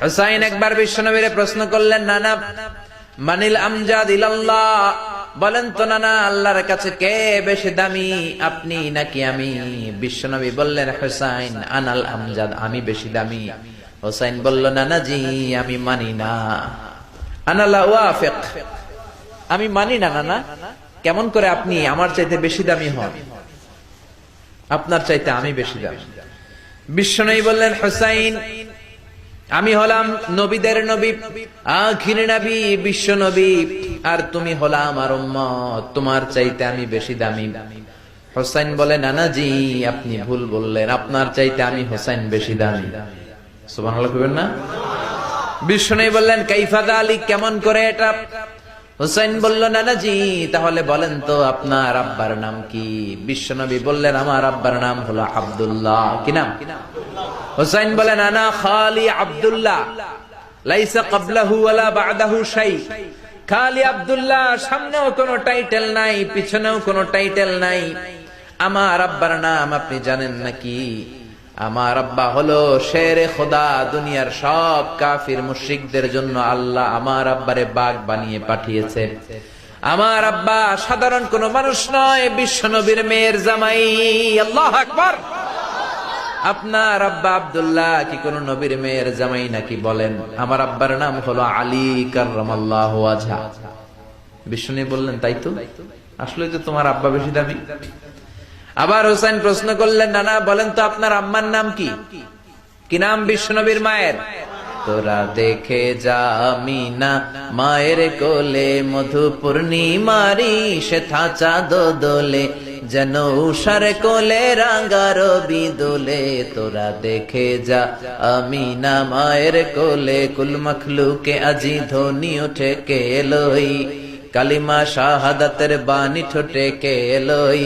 হুসাইন একবার বিশ্বনবীরে প্রশ্ন করলেন, নানা মানিল আমজাদ ইলাল্লাহ, বলেন তো নানা আল্লাহর কাছে কে বেশি দামি, আপনি নাকি আমি? বিশ্বনবী বললেন, হুসাইন আনাল আমজাদ, আমি বেশি দামি। হুসাইন বলল, নানা জি আমি মানি না, আনা লা ওয়াফিক, আমি মানি না নানা। কেমন করে আপনি আমার চাইতে বেশি দামি হন? আপনার চাইতে আমি বেশি দামি। বিশ্বনবী বললেন, হুসাইন আমি হলাম নবীদের নবী, আখির নবী, বিশ্ব নবী, আর তুমি হলা আমার উম্মত, তোমার চাইতে আমি বেশি দামি। হুসাইন বলে, নানা জি আপনি ভুল বললেন, আপনার চাইতে আমি হুসাইন বেশি দামি। সুবহানাল্লাহ কইবেন না? বিশ্বনবী বললেন, কাইফা যালিক, কেমন করে এটা? হুসাইন বলল, নানা জি তাহলে বলেন তো আপনার আব্বার নাম কি? বিশ্বনবী বললেন, আমার আব্বার নাম হলো আব্দুল্লাহ। কি নাম? হুসাইন বলেন, আনা খালি আব্দুল্লাহ, লাইসা ক্বাবলাহু ওয়ালা বা'দাহু শাই। খালি আব্দুল্লাহ, সামনেও কোনো টাইটেল নাই, পিছনেও কোনো টাইটেল নাই। আমার আব্বার নাম আপনি জানেন নাকি? আমার আব্বা হলো শেরে খোদা, দুনিয়ার সব কাফির মুশরিকদের জন্য আল্লাহ আমার আব্বারে বাগ বানিয়ে পাঠিয়েছে। আমার আব্বা সাধারণ কোন মানুষ নয়, বিশ্ব নবীর মেয়ের জামাই। আল্লাহু আকবার। আপনার আব্বা আব্দুল্লাহ কি কোন নবীর মেয়ের জামাই নাকি? বলেন, আমার আব্বার নাম হলো আলী কাররামাল্লাহু ওয়াজহা। বিষ্ণু বললেন, তাই তো, আসলে তো তোমার আব্বা বেশি দামি। আবার হুসাইন প্রশ্ন করলেন, নানা বলেন তো আপনার আম্মার নাম কি? কি নাম বিশ্বনবীর মায়ের? তোরা দেখে যা আমিনা মায়ের কোলে, মধু পূর্ণিমারি সেথা চাঁদ দোলে, যেন উষার কোলে রাঙা রবি দোলে। তোরা দেখে যা আমিনা মায়ের কোলে, কুল মখলুকে আজি ধ্বনি উঠে কে এলোই, কালিমা শাহাদাতের বাণী ঠোঁটে কে এলোই।